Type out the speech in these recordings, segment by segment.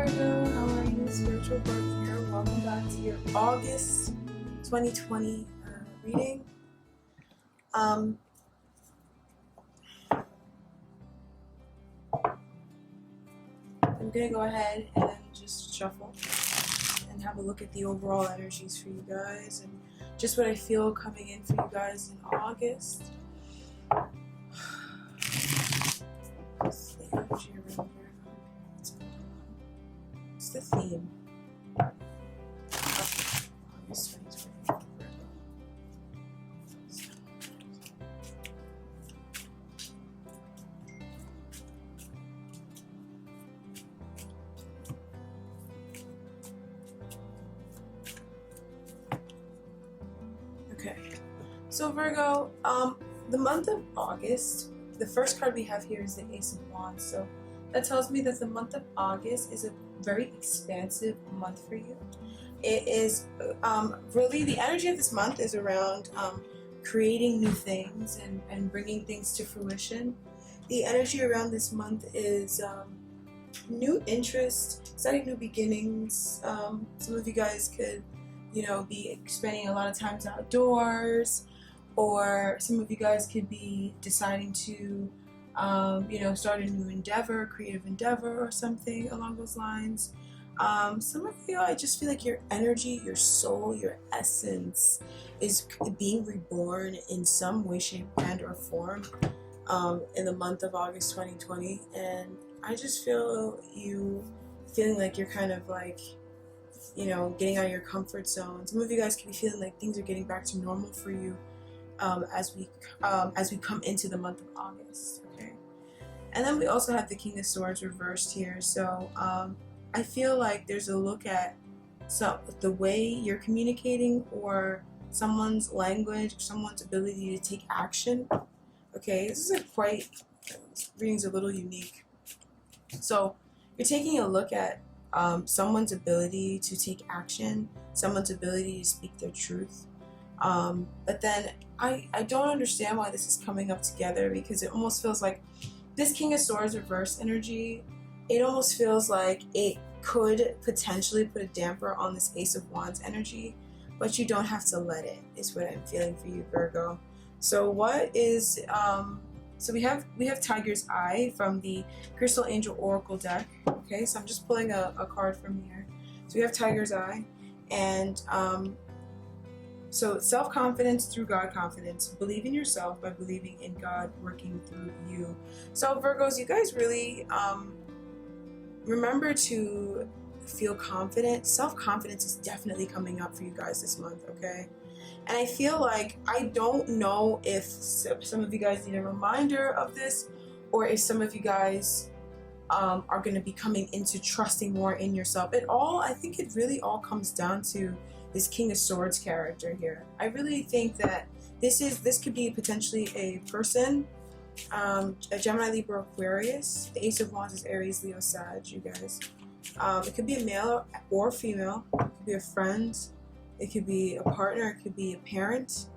Virgo, how are you? Spiritual Birth here. Welcome back to your August 2020 reading. I'm going to go ahead and just shuffle and have a look at the overall energies for you guys and just what I feel coming in for you guys in August. What's the energy around Virgo? What's going on? What's the theme? August 2020 Virgo. Okay, so Virgo, the month of August, the first card we have here is the Ace of Wands. So that tells me that the month of August is a very expansive month for you. It is really, the energy of this month is around creating new things and bringing things to fruition. The energy around this month is new interest, starting new beginnings. Some of you guys could, be spending a lot of times outdoors, or some of you guys could be deciding to, start a new endeavor, creative endeavor, or something along those lines. Some of you, I just feel like your energy, your soul, your essence is being reborn in some way, shape, and or form in the month of August 2020. And I just feel you feeling like you're kind of like, getting out of your comfort zone. Some of you guys can be feeling like things are getting back to normal for you as we come into the month of August. Okay, and then we also have the King of Swords reversed here. So I feel like there's a look at the way you're communicating, or someone's language, or someone's ability to take action. Okay, this is this reading's a little unique. So you're taking a look at someone's ability to take action, someone's ability to speak their truth. But then I don't understand why this is coming up together, because it almost feels like this King of Swords reverse energy, it almost feels like it could potentially put a damper on this Ace of Wands energy, but you don't have to let it, is what I'm feeling for you, Virgo. So what is, so we have Tiger's Eye from the Crystal Angel Oracle deck. Okay, so I'm just pulling a card from here. So we have Tiger's Eye, and so self-confidence through God confidence. Believe in yourself by believing in God working through you. So Virgos, you guys really remember to feel confident. Self-confidence is definitely coming up for you guys this month, okay? And I feel like, I don't know if some of you guys need a reminder of this, or if some of you guys are going to be coming into trusting more in yourself. I think it really all comes down to this King of Swords character here. I really think that this could be potentially a person, a Gemini, Libra, Aquarius. The Ace of Wands is Aries, Leo, Sag, you guys. It could be a male or female. It could be a friend. It could be a partner. It could be a parent.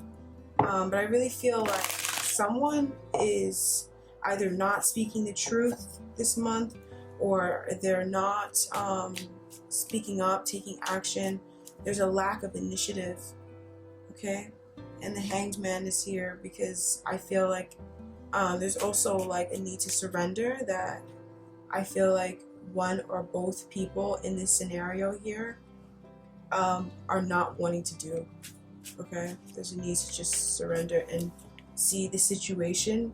But I really feel like someone is either not speaking the truth this month, or they're not speaking up, taking action. There's a lack of initiative, okay? And the Hanged Man is here because I feel like there's also like a need to surrender that I feel like one or both people in this scenario here are not wanting to do, okay? There's a need to just surrender and see the situation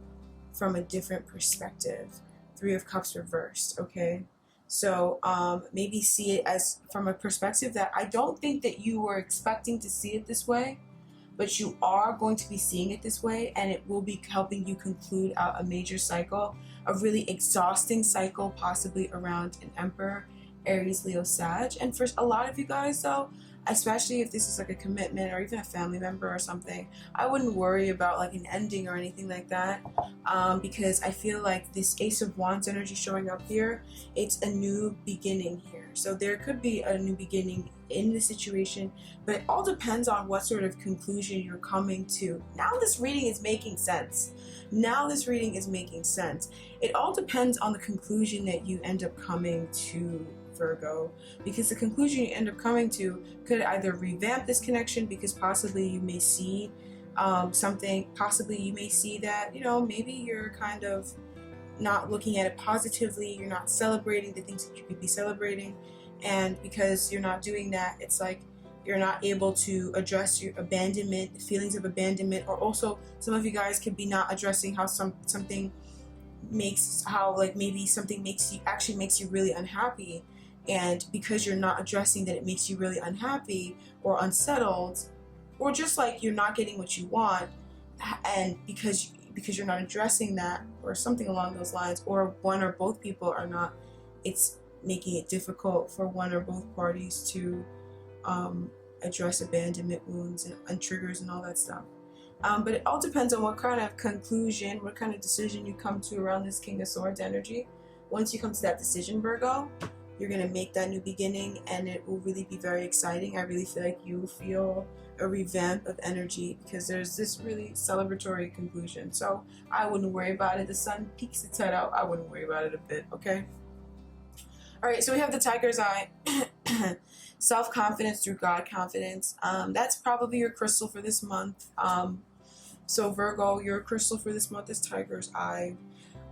from a different perspective. Three of Cups reversed, okay? So maybe see it as from a perspective that I don't think that you were expecting to see it this way, but you are going to be seeing it this way, and it will be helping you conclude out a major cycle, a really exhausting cycle, possibly around an Emperor, Aries, Leo, Sag. And for a lot of you guys though, especially if this is like a commitment or even a family member or something, I wouldn't worry about like an ending or anything like that, because I feel like this Ace of Wands energy showing up here, it's a new beginning here. So there could be a new beginning in the situation, but it all depends on what sort of conclusion you're coming to. Now this reading is making sense. It all depends on the conclusion that you end up coming to Virgo, because the conclusion you end up coming to could either revamp this connection, because possibly you may see something, possibly you may see that, you know, maybe you're kind of not looking at it positively, you're not celebrating the things that you could be celebrating, and because you're not doing that, it's like you're not able to address your abandonment, the feelings of abandonment, or also some of you guys could be not addressing how something makes, how like maybe something makes you really unhappy, and because you're not addressing that it makes you really unhappy or unsettled, or just like you're not getting what you want, and because you're not addressing that or something along those lines, or one or both people are not, it's making it difficult for one or both parties to address abandonment wounds and triggers and all that stuff. But it all depends on what kind of conclusion, what kind of decision you come to around this King of Swords energy. Once you come to that decision, Virgo, you're going to make that new beginning, and it will really be very exciting. I really feel like you feel a revamp of energy, because there's this really celebratory conclusion. So I wouldn't worry about it. The sun peeks its head out. I wouldn't worry about it a bit, okay? All right, so we have the Tiger's Eye. Self-confidence through God confidence. That's probably your crystal for this month. So Virgo, your crystal for this month is Tiger's Eye.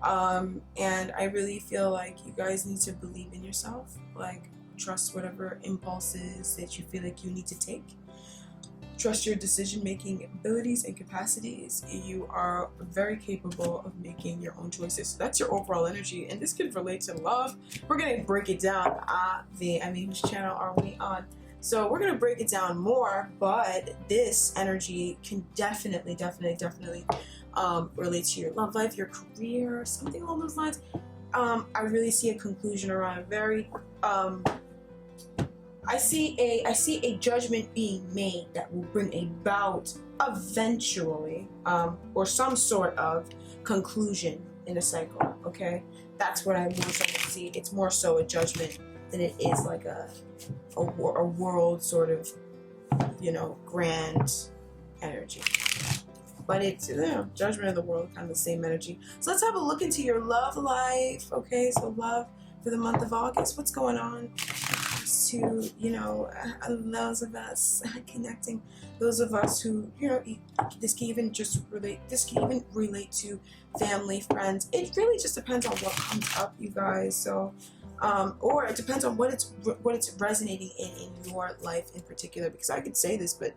And I really feel like you guys need to believe in yourself. Like, trust whatever impulses that you feel like you need to take. Trust your decision-making abilities and capacities. You are very capable of making your own choices. So that's your overall energy, and this could relate to love. We're gonna break it down. Whose channel are we on? So we're gonna break it down more, but this energy can definitely relate to your love life, your career, something along those lines. I really see a conclusion around a very I see a judgment being made that will bring about eventually, or some sort of conclusion in a cycle. Okay, that's what I'm more trying to see. It's more so a judgment than it is like a world sort of, you know, grand energy. But it's, you know, judgment of the world, kind of the same energy. So let's have a look into your love life. Okay, so love for the month of August. What's going on? To, you know, those of us connecting, those of us who, you know, this can even relate to family, friends. It really just depends on what comes up, you guys. So or it depends on what it's resonating in your life in particular, because I could say this, but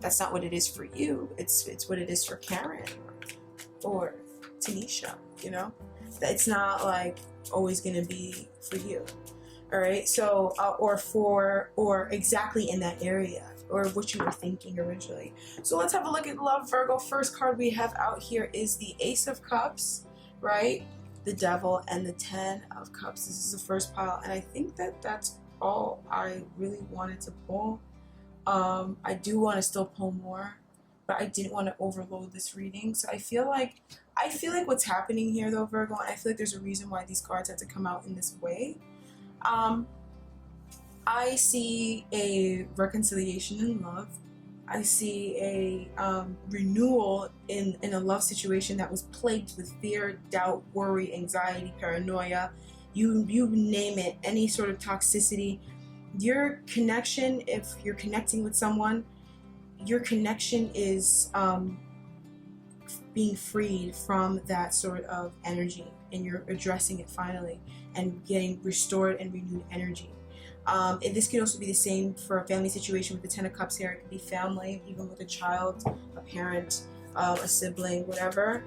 that's not what it is for you. It's what it is for Karen or Tanisha, you know. It's not like always gonna be for you. All right, so or exactly in that area, or what you were thinking originally. So let's have a look at love, Virgo. First card we have out here is the Ace of Cups, right? The Devil and the Ten of Cups. This is the first pile, and I think that that's all I really wanted to pull. I do want to still pull more, but I didn't want to overload this reading. So I feel like what's happening here, though, Virgo, and I feel like there's a reason why these cards had to come out in this way. I see a reconciliation in love. I see a renewal in a love situation that was plagued with fear, doubt, worry, anxiety, paranoia. You name it, any sort of toxicity. Your connection, if you're connecting with someone, your connection is being freed from that sort of energy, and you're addressing it finally and getting restored and renewed energy. And this could also be the same for a family situation with the Ten of Cups here. It could be family, even with a child, a parent, a sibling, whatever.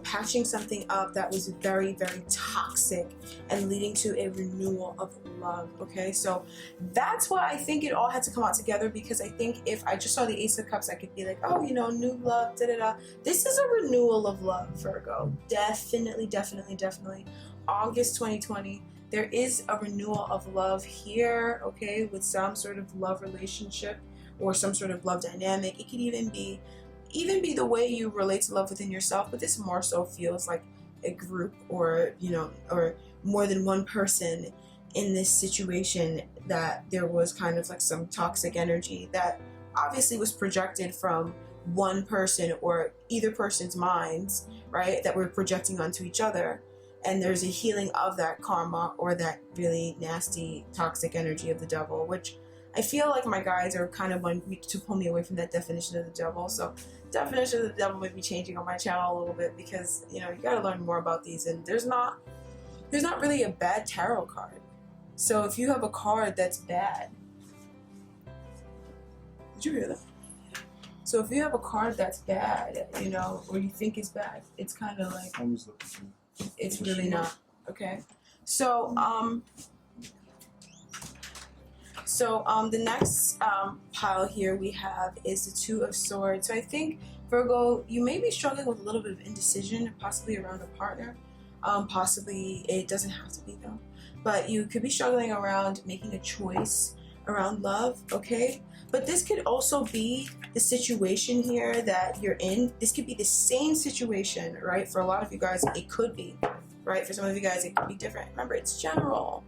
Patching something up that was very, very toxic and leading to a renewal of love. Okay, so that's why I think it all had to come out together, because I think if I just saw the Ace of Cups, I could be like, oh, you know, new love, da-da-da. This is a renewal of love, Virgo. Definitely. August 2020. There is a renewal of love here, okay, with some sort of love relationship or some sort of love dynamic. It could even be the way you relate to love within yourself, but this more so feels like a group, or, you know, or more than one person in this situation, that there was kind of like some toxic energy that obviously was projected from one person or either person's minds, right, that we're projecting onto each other. and there's a healing of that karma or that really nasty toxic energy of the devil, which I feel like my guides are kind of wanting to pull me away from that definition of the devil. So definition of the devil might be changing on my channel a little bit, because you gotta learn more about these, and there's not really a bad tarot card. So if you have a card that's bad, did you hear that? So if you have a card that's bad, or you think is bad, it's kind of like, it's really not. Okay. So the next pile here we have is the Two of Swords. So I think, Virgo, you may be struggling with a little bit of indecision, possibly around a partner. Possibly, it doesn't have to be though. But you could be struggling around making a choice around love, okay? But this could also be the situation here that you're in. This could be the same situation, right? For a lot of you guys, it could be, right? For some of you guys, it could be different. Remember, it's general,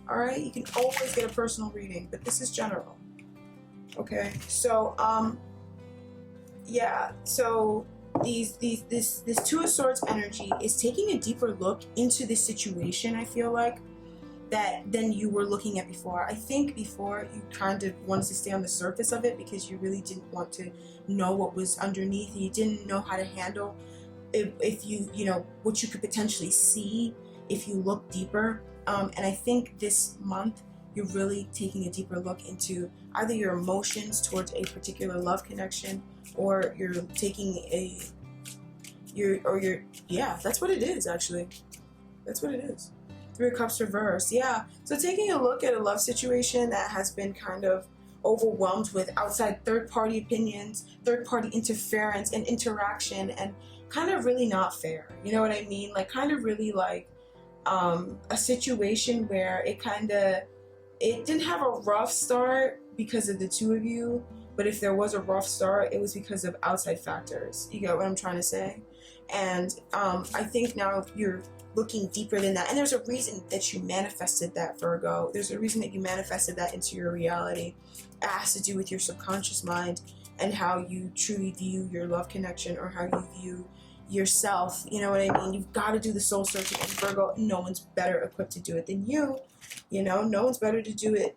all right? You can always get a personal reading, but this is general, okay? So, yeah, so this Two of Swords energy is taking a deeper look into this situation, I feel like, than you were looking at before. I think before you kind of wanted to stay on the surface of it because you really didn't want to know what was underneath. You didn't know how to handle if you what you could potentially see if you look deeper. And I think this month you're really taking a deeper look into either your emotions towards a particular love connection, or you're taking yeah, that's what it is actually. That's what it is. Three of Cups reversed. Yeah. So taking a look at a love situation that has been kind of overwhelmed with outside third-party opinions, third-party interference and interaction, and kind of really not fair. You know what I mean? Like kind of really like a situation where it didn't have a rough start because of the two of you, but if there was a rough start, it was because of outside factors. You get what I'm trying to say? And I think now you're looking deeper than that, and there's a reason that you manifested that, Virgo. There's a reason that you manifested that into your reality. It has to do with your subconscious mind and how you truly view your love connection, or how you view yourself. You know what I mean? You've got to do the soul searching, and Virgo, no one's better equipped to do it than you. No one's better to do it,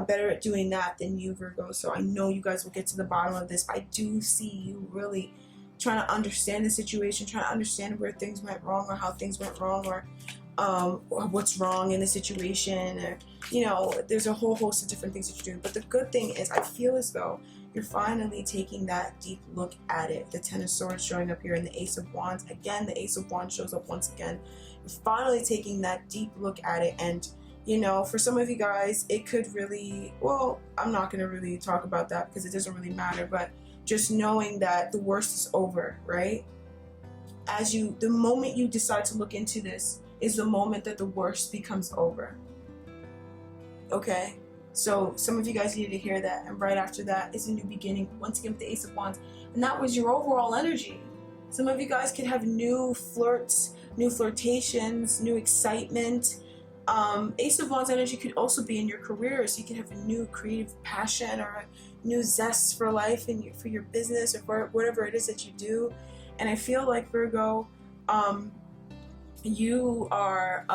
better at doing that than you, Virgo. So I know you guys will get to the bottom of this. I do see you really trying to understand the situation, trying to understand where things went wrong, or how things went wrong, or what's wrong in the situation. Or, there's a whole host of different things that you're doing. But the good thing is, I feel as though you're finally taking that deep look at it. The Ten of Swords showing up here, and the Ace of Wands. Again, the Ace of Wands shows up once again. You're finally taking that deep look at it. And, for some of you guys, it could really, well, I'm not going to really talk about that because it doesn't really matter, but just knowing that the worst is over, right? The moment you decide to look into this is the moment that the worst becomes over. Okay? So some of you guys needed to hear that, and right after that is a new beginning, once again with the Ace of Wands. And that was your overall energy. Some of you guys could have new flirts, new flirtations, new excitement. Ace of Wands energy could also be in your career, so you can have a new creative passion or a new zest for life and for your business, or for whatever it is that you do. And I feel like, Virgo, you are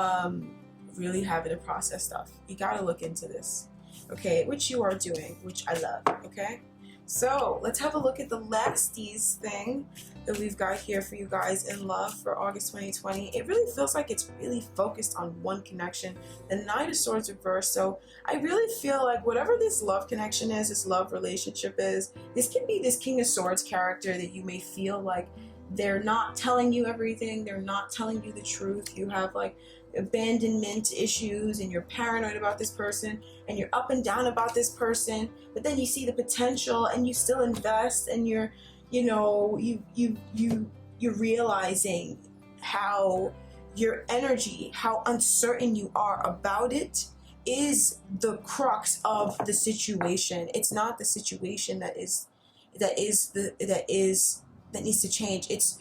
really having to process stuff. You got to look into this, okay? Which you are doing, which I love, okay? So let's have a look at the lasties thing that we've got here for you guys in love for August 2020. It really feels like it's really focused on one connection. The Nine of Swords reversed. So I really feel like whatever this love connection is, this love relationship is, this could be this King of Swords character that you may feel like they're not telling you everything. They're not telling you the truth. You have like abandonment issues, and you're paranoid about this person, and you're up and down about this person, but then you see the potential and you still invest, and you're realizing how your energy, how uncertain you are about it, is the crux of the situation. It's not the situation that needs to change. It's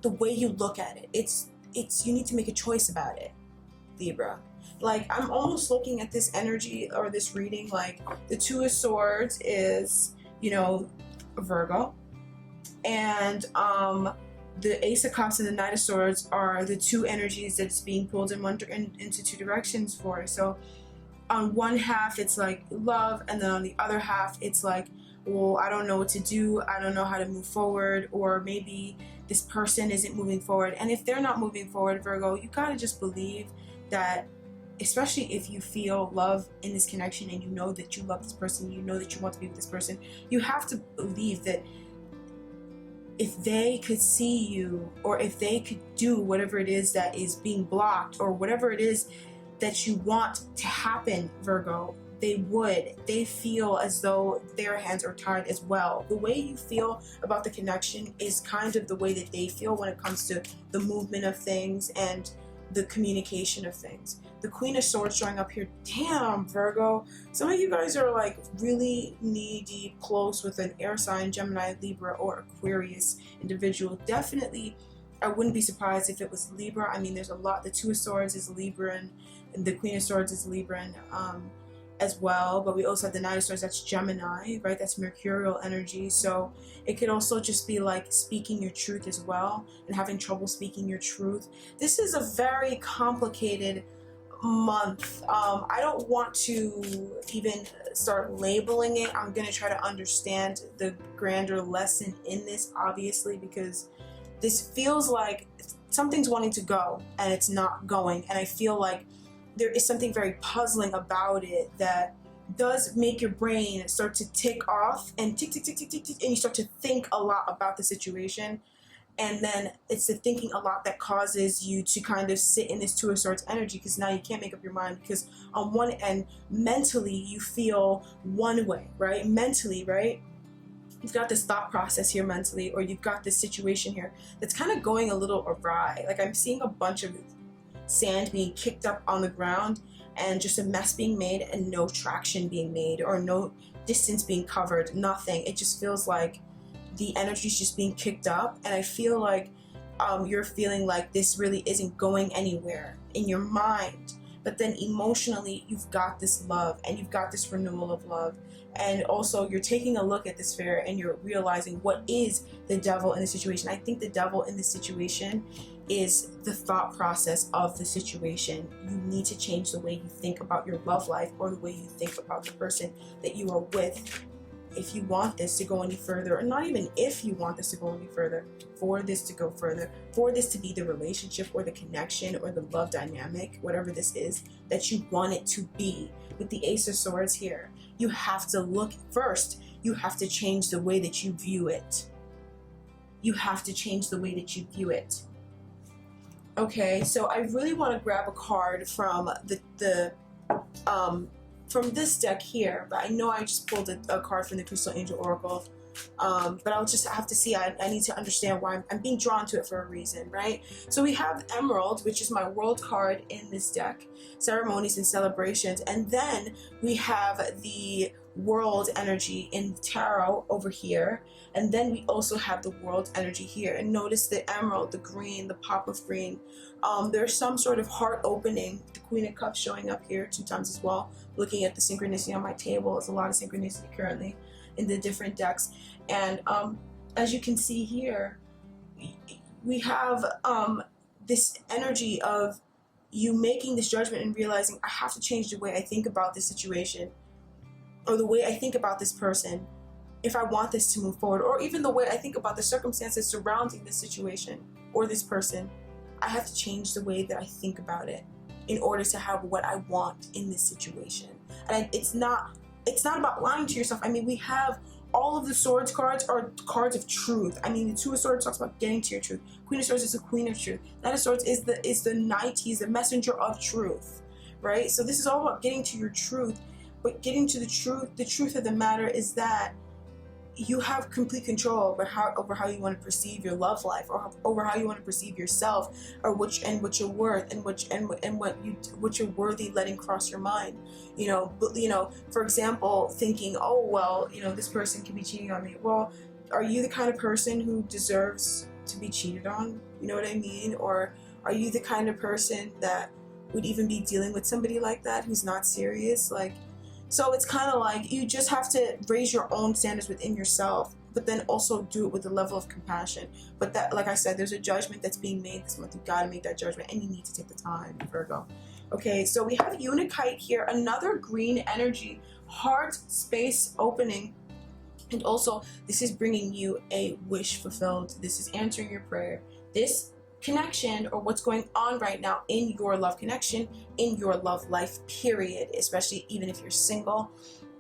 the way you look at it. It's you need to make a choice about it, Libra. Like, I'm almost looking at this energy or this reading like the Two of Swords is, Virgo, and the Ace of Cups and the Knight of Swords are the two energies that's being pulled into two directions for. So on one half it's like love, and then on the other half it's like, well, I don't know what to do, I don't know how to move forward, or maybe this person isn't moving forward. And if they're not moving forward, Virgo, you gotta just believe that, especially if you feel love in this connection and you know that you love this person, you know that you want to be with this person, you have to believe that if they could see you, or if they could do whatever it is that is being blocked, or whatever it is that you want to happen, Virgo, they would. They feel as though their hands are tied as well. The way you feel about the connection is kind of the way that they feel when it comes to the movement of things and the communication of things. The Queen of Swords showing up here. Damn, Virgo. Some of you guys are like really knee-deep close with an air sign, Gemini, Libra, or Aquarius individual. Definitely, I wouldn't be surprised if it was Libra. I mean, there's a lot. The Two of Swords is Libran, and the Queen of Swords is Libran as well. But we also have the Knight of Swords, that's Gemini, right? That's Mercurial energy. So it could also just be like speaking your truth as well, and having trouble speaking your truth. This is a very complicated month. I don't want to even start labeling it. I'm going to try to understand the grander lesson in this, obviously, because this feels like something's wanting to go and it's not going. And I feel like there is something very puzzling about it that does make your brain start to tick off and tick, tick, tick, tick, tick, tick, and you start to think a lot about the situation. And then it's the thinking a lot that causes you to kind of sit in this Two of Swords energy, because now you can't make up your mind, because on one end, mentally, you feel one way, right? Mentally, right? You've got this thought process here mentally, or you've got this situation here that's kind of going a little awry. Like I'm seeing a bunch of sand being kicked up on the ground and just a mess being made and no traction being made, or no distance being covered, nothing. It just feels like the energy is just being kicked up, and I feel like you're feeling like this really isn't going anywhere in your mind, but then emotionally you've got this love and you've got this renewal of love, and also you're taking a look at this fear and you're realizing what is the devil in the situation. I think the devil in this situation is the thought process of the situation. You need to change the way you think about your love life, or the way you think about the person that you are with, if you want this to go any further, or not even if you want this to go any further, for this to go further, for this to be the relationship or the connection or the love dynamic, whatever this is that you want it to be. With the Ace of Swords here, you have to look first. You have to change the way that you view it. You have to change the way that you view it. Okay, so I really want to grab a card from from this deck here, but I know I just pulled a card from the Crystal Angel Oracle, but I'll just have to see. I need to understand why I'm being drawn to it for a reason, right? So we have Emerald, which is my world card in this deck, ceremonies and celebrations, and then we have the world energy in tarot over here, and then we also have the world energy here. And notice the emerald, the green, the pop of green, there's some sort of heart opening. The Queen of Cups showing up here 2 times as well. Looking at the synchronicity on my table, there's a lot of synchronicity currently in the different decks. And as you can see here, we have this energy of you making this judgment and realizing, I have to change the way I think about this situation, or the way I think about this person, if I want this to move forward, or even the way I think about the circumstances surrounding this situation or this person. I have to change the way that I think about it in order to have what I want in this situation. And it's not about lying to yourself. I mean, we have all of the Swords cards are cards of truth. I mean, the Two of Swords talks about getting to your truth. Queen of Swords is the Queen of Truth. Knight of Swords is the Knight. He's the messenger of truth, right? So this is all about getting to your truth. But getting to the truth of the matter is that you have complete control over how you want to perceive your love life, or over how you want to perceive yourself, or what you're worth, and what you're worthy letting cross your mind. For example, thinking, oh well, this person could be cheating on me. Well, are you the kind of person who deserves to be cheated on? You know what I mean? Or are you the kind of person that would even be dealing with somebody like that who's not serious? So it's kind of like you just have to raise your own standards within yourself but then also do it with a level of compassion. But that, like I said, there's a judgment that's being made this month. You gotta make that judgment, and you need to take the time, Virgo. Okay, so we have Unikite here, another green energy, heart space opening. And also, this is bringing you a wish fulfilled. This is answering your prayer. This connection, or what's going on right now in your love connection, in your love life, period, especially even if you're single,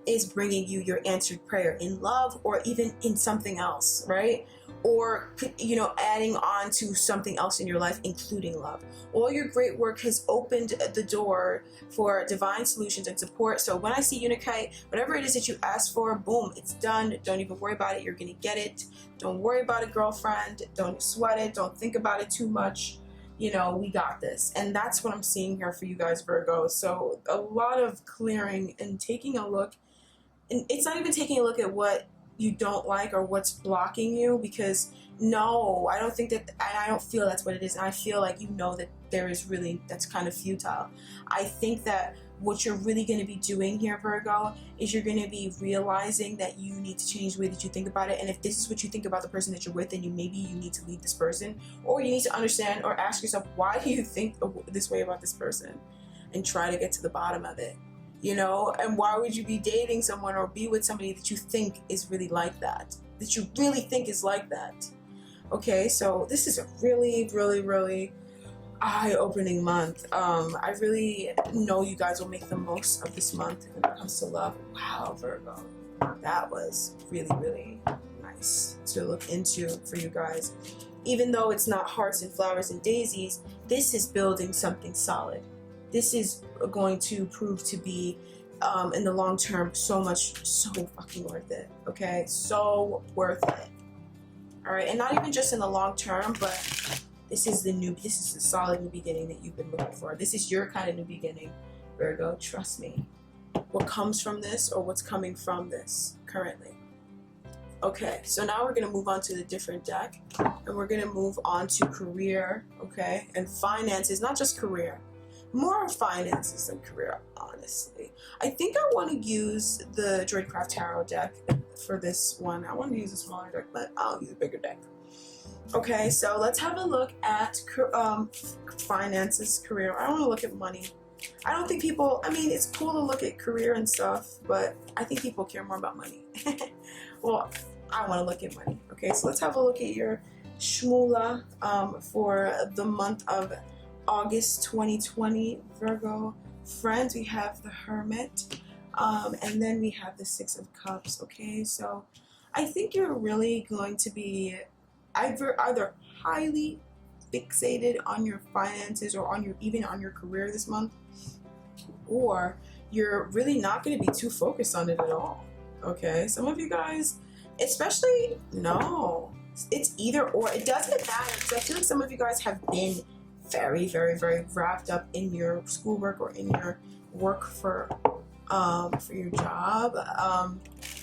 is bringing you your answered prayer in love, or even in something else, right? Or, you know, adding on to something else in your life, including love. All your great work has opened the door for divine solutions and support. So when I see Unikite, whatever it is that you asked for, boom, it's done. Don't even worry about it. You're going to get it. Don't worry about it, girlfriend. Don't sweat it. Don't think about it too much. You know, we got this. And that's what I'm seeing here for you guys, Virgo. So a lot of clearing and taking a look. And it's not even taking a look at what you don't like or what's blocking you, because no, I don't think that, and I don't feel that's what it is. And I feel like, you know, that there is really, that's kind of futile. I think that what you're really going to be doing here, Virgo, is you're going to be realizing that you need to change the way that you think about it. And if this is what you think about the person that you're with, then maybe you need to leave this person, or you need to understand or ask yourself, why do you think this way about this person, and try to get to the bottom of it. You know, and why would you be dating someone or be with somebody that you think is really like that? That you really think is like that? Okay, so this is a really, really, really eye-opening month. I really know you guys will make the most of this month when it comes to love. Wow, Virgo. That was really, really nice to look into for you guys. Even though it's not hearts and flowers and daisies, this is building something solid. This is going to prove to be, in the long term, so fucking worth it. Okay, so worth it. All right, and not even just in the long term, but this is a solid new beginning that you've been looking for. This is your kind of new beginning, Virgo. Trust me. What comes from this, or what's coming from this currently. Okay, so now we're gonna move on to the different deck, and we're gonna move on to career, okay, and finances. Not just career. More finances than career, honestly. I think I want to use the Droidcraft Tarot deck for this one. I want to use a smaller deck, but I'll use a bigger deck. Okay, so let's have a look at finances, career. I want to look at money. I don't think people, I mean, it's cool to look at career and stuff, but I think people care more about money. Well, I want to look at money. Okay, so let's have a look at your shmoola for the month of August 2020, Virgo friends. We have the Hermit, and then we have the Six of Cups. Okay, so I think you're really going to be either highly fixated on your finances, or even on your career this month, or you're really not going to be too focused on it at all. Okay, some of you guys, especially, no, it's either or. It doesn't matter, because I feel like some of you guys have been very, very, very wrapped up in your schoolwork or in your work for your job.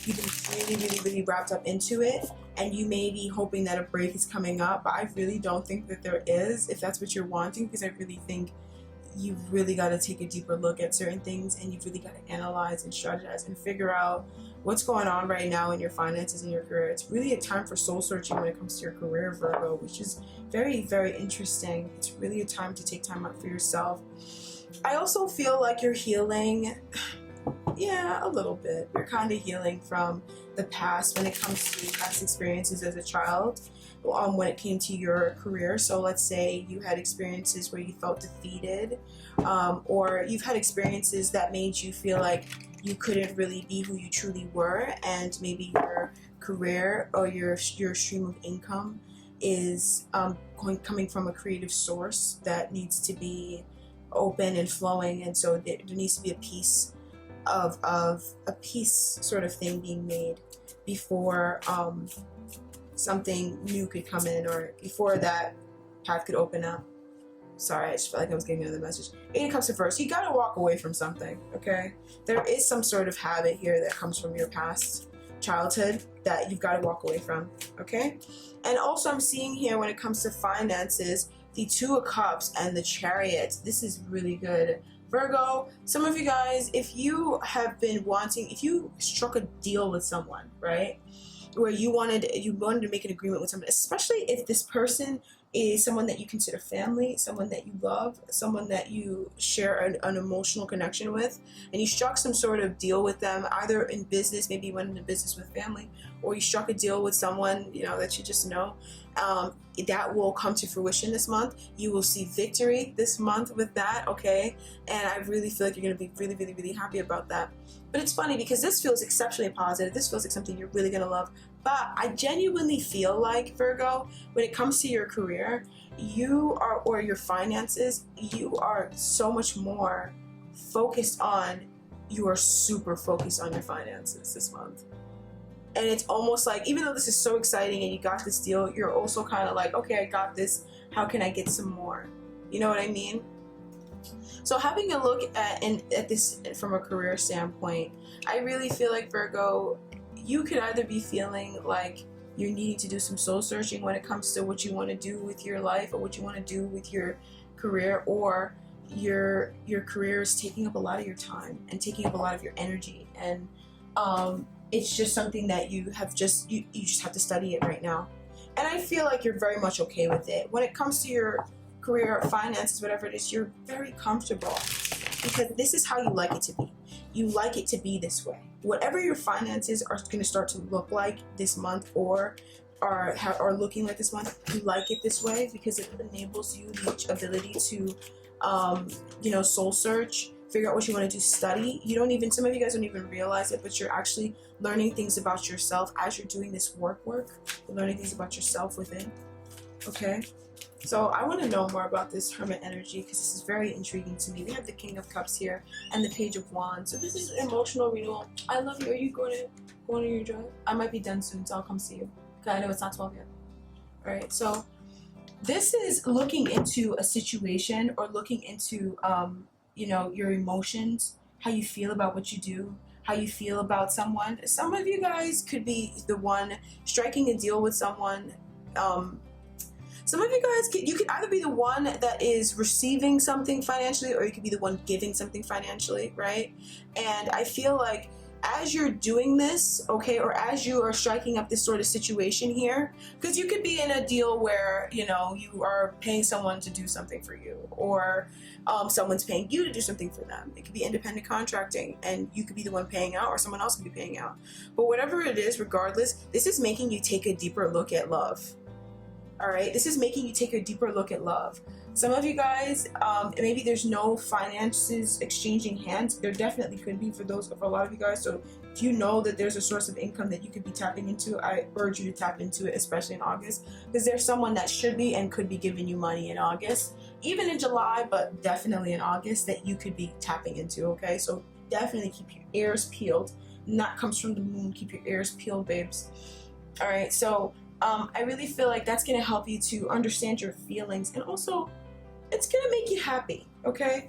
You've been really, really, really wrapped up into it, and you may be hoping that a break is coming up, but I really don't think that there is, if that's what you're wanting, because I really think you've really got to take a deeper look at certain things, and you've really got to analyze and strategize and figure out what's going on right now in your finances and your career. It's really a time for soul searching when it comes to your career, Virgo, which is very, very interesting. It's really a time to take time out for yourself. I also feel like you're healing. Yeah, a little bit. You're kind of healing from the past when it comes to past experiences as a child, when it came to your career. So let's say you had experiences where you felt defeated, or you've had experiences that made you feel like you couldn't really be who you truly were, and maybe your career or your stream of income is coming from a creative source that needs to be open and flowing, and so there needs to be a piece of a peace sort of thing being made before something new could come in, or before that path could open up. Sorry, I just felt like I was getting another message. Eight of Cups reversed. You gotta walk away from something, okay? There is some sort of habit here that comes from your past childhood that you've got to walk away from, okay? And also I'm seeing here when it comes to finances, the Two of Cups and the Chariot. This is really good. Virgo, some of you guys, if you have been wanting, if you struck a deal with someone, right? where you wanted to make an agreement with someone, especially if this person is someone that you consider family, someone that you love, someone that you share an emotional connection with, and you struck some sort of deal with them, either in business, maybe you went into business with family, or you struck a deal with someone, you know, that you just know, that will come to fruition this month. You will see victory this month with that, okay? And I really feel like you're going to be really, really, really happy about that. But it's funny because this feels exceptionally positive. This feels like something you're really going to love. But I genuinely feel like, Virgo, when it comes to your career, you are, or your finances, you are so much more focused on, you are super focused on your finances this month. And it's almost like, even though this is so exciting and you got this deal, you're also kind of like, okay, I got this. How can I get some more? You know what I mean? So having a look at this from a career standpoint, I really feel like, Virgo, you could either be feeling like you're needing to do some soul searching when it comes to what you want to do with your life or what you want to do with your career, or your career is taking up a lot of your time and taking up a lot of your energy, and it's just something that you just have to study it right now. And I feel like you're very much okay with it. When it comes to your career or finances, whatever it is, you're very comfortable because this is how you like it to be. You like it to be this way. Whatever your finances are going to start to look like this month, or are looking like this month, you like it this way because it enables you the ability to, soul search, figure out what you want to do, study. Some of you guys don't even realize it, but you're actually learning things about yourself as you're doing this work. You're learning things about yourself within. Okay? So I want to know more about this Hermit energy because this is very intriguing to me. We have the King of Cups here and the Page of Wands. So this is emotional renewal. I love you. Are you going to your drive? I might be done soon, so I'll come see you. Okay, I know it's not 12 yet. All right, so this is looking into a situation, or looking into, your emotions, how you feel about what you do, how you feel about someone. Some of you guys could be the one striking a deal with someone. Some of you guys, you could either be the one that is receiving something financially, or you could be the one giving something financially, right? And I feel like as you're doing this, okay, or as you are striking up this sort of situation here, because you could be in a deal where, you are paying someone to do something for you, or someone's paying you to do something for them. It could be independent contracting, and you could be the one paying out, or someone else could be paying out. But whatever it is, regardless, this is making you take a deeper look at love. All right, this is making you take a deeper look at love. Some of you guys, maybe there's no finances exchanging hands. There definitely could be for a lot of you guys. So if you know that there's a source of income that you could be tapping into, I urge you to tap into it, especially in August, because there's someone that should be and could be giving you money in August, even in July, but definitely in August, that you could be tapping into, okay? So definitely keep your ears peeled. And that comes from the moon. Keep your ears peeled, babes. All right, so I really feel like that's going to help you to understand your feelings, and also it's going to make you happy, okay?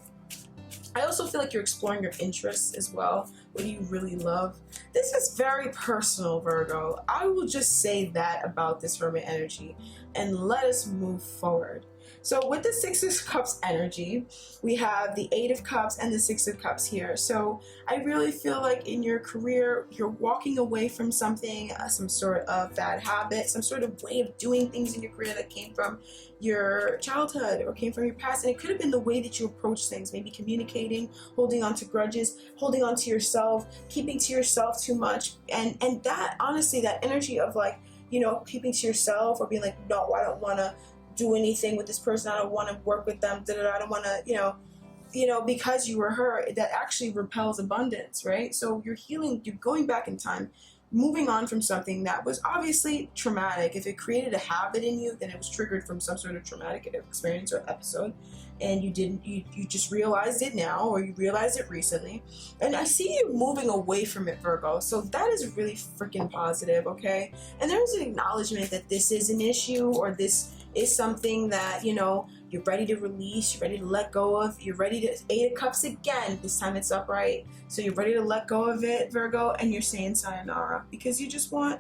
I also feel like you're exploring your interests as well. What do you really love? This is very personal, Virgo. I will just say that about this Hermit energy, and let us move forward. So with the Six of Cups energy, we have the Eight of Cups and the Six of Cups here. So I really feel like in your career, you're walking away from something, some sort of bad habit, some sort of way of doing things in your career that came from your childhood or came from your past. And it could have been the way that you approach things, maybe communicating, holding on to grudges, holding on to yourself, keeping to yourself too much. And that, honestly, that energy of like, keeping to yourself, or being like, no, I don't want to do anything with this person, I don't want to work with them, I don't want to, because you were hurt, that actually repels abundance, right? So you're healing, you're going back in time, moving on from something that was obviously traumatic. If it created a habit in you, then it was triggered from some sort of traumatic experience or episode, and you just realized it now, or you realized it recently. And I see you moving away from it, Virgo. So that is really freaking positive, okay? And there's an acknowledgement that this is an issue, or this is something that, you're ready to release, you're ready to let go of, you're ready to, Eight of Cups again, this time it's upright. So you're ready to let go of it, Virgo, and you're saying sayonara, because you just want,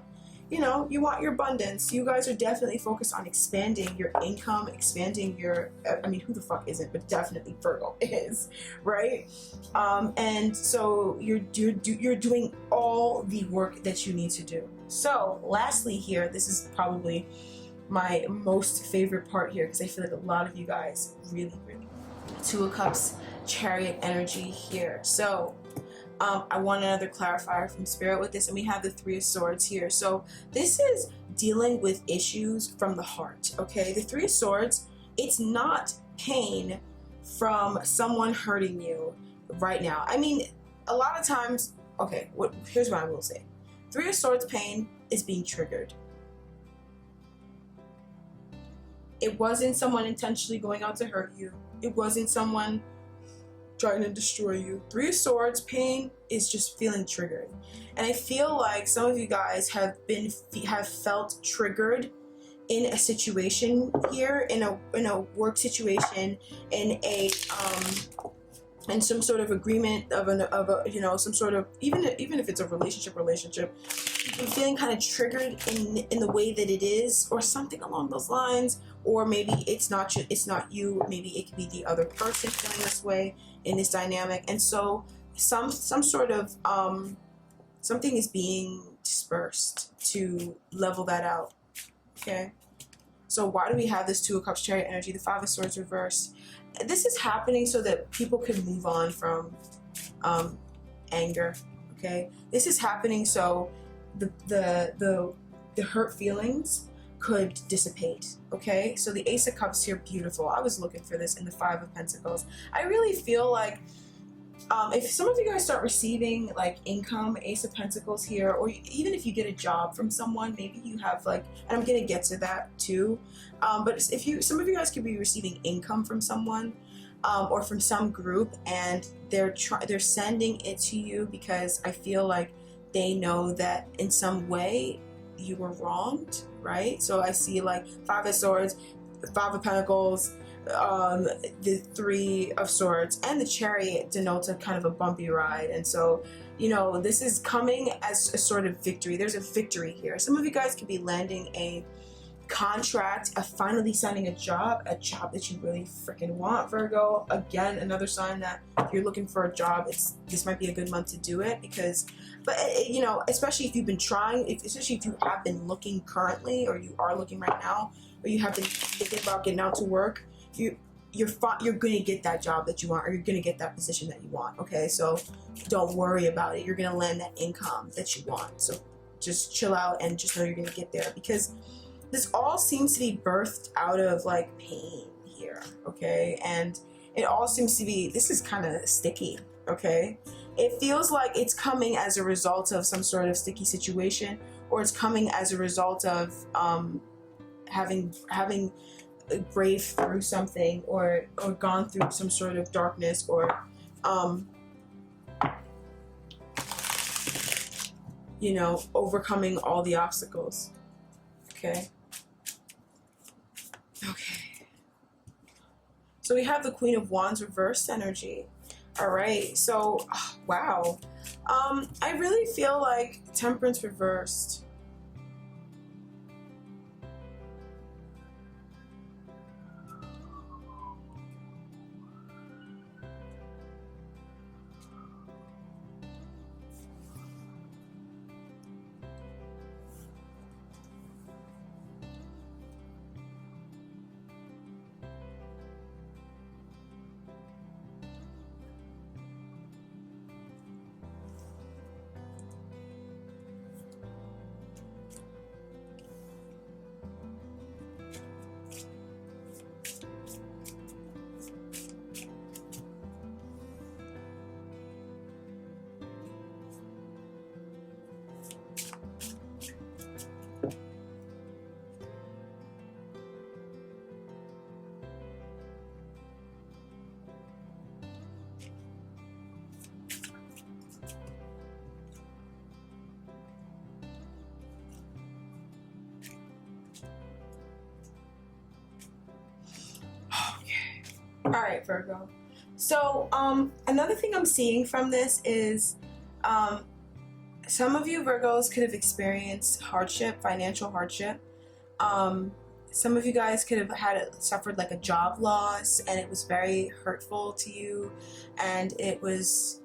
you want your abundance. You guys are definitely focused on expanding your income, expanding your, who the fuck isn't, but definitely Virgo is, right? And so you're doing all the work that you need to do. So lastly here, this is probably my most favorite part here because I feel like a lot of you guys really Two of Cups, Chariot energy here. So I want another clarifier from Spirit with this, and we have the Three of Swords here. So this is dealing with issues from the heart, okay? The Three of Swords, it's not pain from someone hurting you right now. I mean, a lot of times, okay, here's what I will say. Three of Swords pain is being triggered. It wasn't someone intentionally going out to hurt you. It wasn't someone trying to destroy you. Three of Swords pain is just feeling triggered. And I feel like some of you guys have felt triggered in a situation here, in a work situation, in some sort of agreement of a you know, some sort of, even if it's a relationship, you're feeling kind of triggered in the way that it is, or something along those lines. Or maybe it's not you, maybe it could be the other person feeling this way in this dynamic. And so some sort of something is being dispersed to level that out. Okay, so why do we have this Two of Cups, Chariot energy, the Five of Swords reversed? This is happening so that people can move on from anger. Okay, this is happening so the hurt feelings could dissipate. Okay, so the Ace of Cups here, beautiful. I was looking for this in the Five of Pentacles. I really feel like if some of you guys start receiving like income, Ace of Pentacles here, or even if you get a job from someone, maybe you have like, and I'm gonna get to that too, but if some of you guys could be receiving income from someone or from some group, and they're sending it to you because I feel like they know that in some way you were wronged, right? So I see like Five of Swords, Five of Pentacles, the Three of Swords, and the Chariot denotes a kind of a bumpy ride. And so, you know, this is coming as a sort of victory. There's a victory here. Some of you guys could be landing a contract, finally signing a job that you really freaking want, Virgo. Again, another sign that if you're looking for a job, this might be a good month to do it, because, but you know, especially if you've been trying, especially if you have been looking currently, or you are looking right now, or you have been thinking about getting out to work, you're going to get that job that you want, or you're going to get that position that you want. Okay, so don't worry about it. You're going to land that income that you want. So just chill out and just know you're going to get there, because this all seems to be birthed out of like pain here. Okay, and it all seems to be, this is kind of sticky. Okay, it feels like it's coming as a result of some sort of sticky situation, or it's coming as a result of having braved through something, or gone through some sort of darkness, or you know, overcoming all the obstacles. Okay. Okay. So we have the Queen of Wands reversed energy. All right. So, wow. I really feel like Temperance reversed. All right, Virgo. So another thing I'm seeing from this is some of you Virgos could have experienced hardship, financial hardship. Some of you guys could have suffered like a job loss, and it was very hurtful to you, and it was,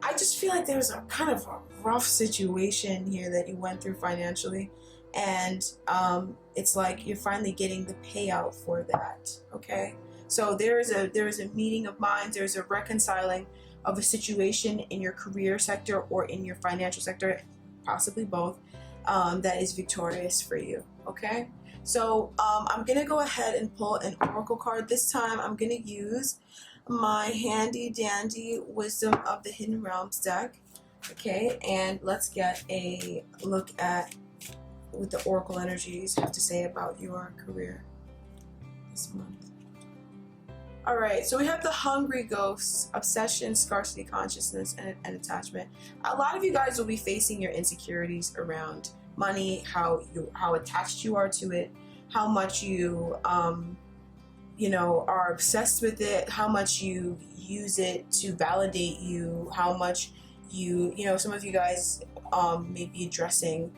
I just feel like there's a kind of a rough situation here that you went through financially, and it's like you're finally getting the payout for that. Okay, so there is a meeting of minds. There's a reconciling of a situation in your career sector or in your financial sector, possibly both, that is victorious for you. Okay, so I'm gonna go ahead and pull an oracle card. This time I'm gonna use my handy dandy Wisdom of the Hidden Realms deck. Okay, and let's get a look at what the oracle energies have to say about your career this month. All right, so we have the hungry ghosts, obsession, scarcity consciousness, and attachment. A lot of you guys will be facing your insecurities around money, how attached you are to it, how much you are obsessed with it, how much you use it to validate you, how much some of you guys may be addressing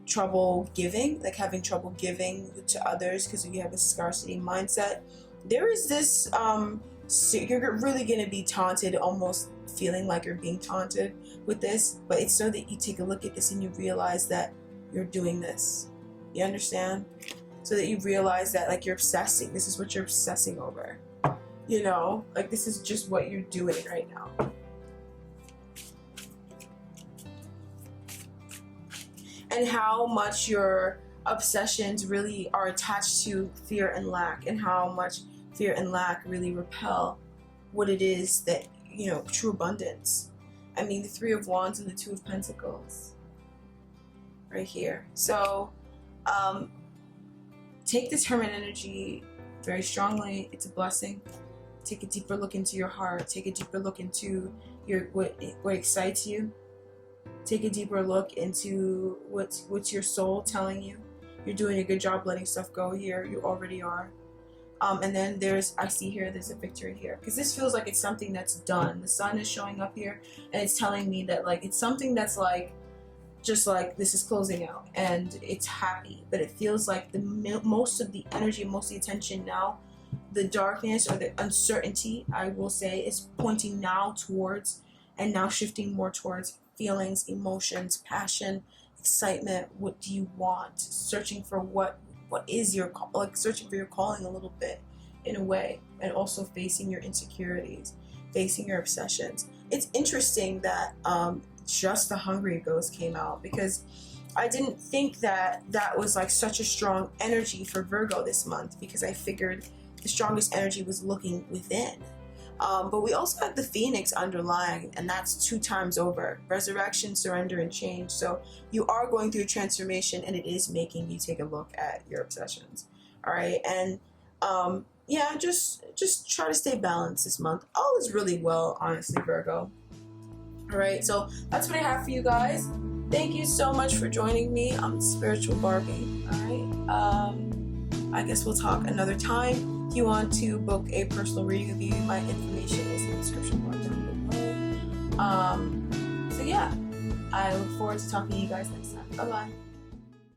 trouble giving, like having trouble giving to others because you have a scarcity mindset. There is this, you're really going to be taunted, almost feeling like you're being taunted with this, but it's so that you take a look at this and you realize that you're doing this. You understand? So that you realize that, like, you're obsessing. This is what you're obsessing over. Like, this is just what you're doing right now. And how much your obsessions really are attached to fear and lack, and how much fear and lack really repel what it is that, true abundance. I mean, the Three of Wands and the Two of Pentacles right here. So, take this Hermit energy very strongly. It's a blessing. Take a deeper look into your heart. Take a deeper look into what excites you. Take a deeper look into what's your soul telling you. You're doing a good job letting stuff go here. You already are. And then there's a victory here. Because this feels like it's something that's done. The sun is showing up here, and it's telling me that, like, it's something that's like, just like this is closing out and it's happy, but it feels like most of the energy, most of the attention now, the darkness or the uncertainty, I will say, is pointing now towards, and now shifting more towards feelings, emotions, passion, excitement. What do you want? Searching for what is your, like, searching for your calling a little bit in a way, and also facing your insecurities, facing your obsessions. It's interesting that just the hungry ghost came out, because I didn't think that was like such a strong energy for Virgo this month, because I figured the strongest energy was looking within. But we also have the Phoenix underlying, and that's 2 times over. Resurrection, surrender, and change. So you are going through a transformation, and it is making you take a look at your obsessions. All right, and yeah, just try to stay balanced this month. All is really well, honestly, Virgo. All right, so that's what I have for you guys. Thank you so much for joining me. I'm Spiritual Barbie. All right, I guess we'll talk another time. If you want to book a personal reading of you, my information is in the description bar down below. So yeah, I look forward to talking to you guys next time. Bye bye.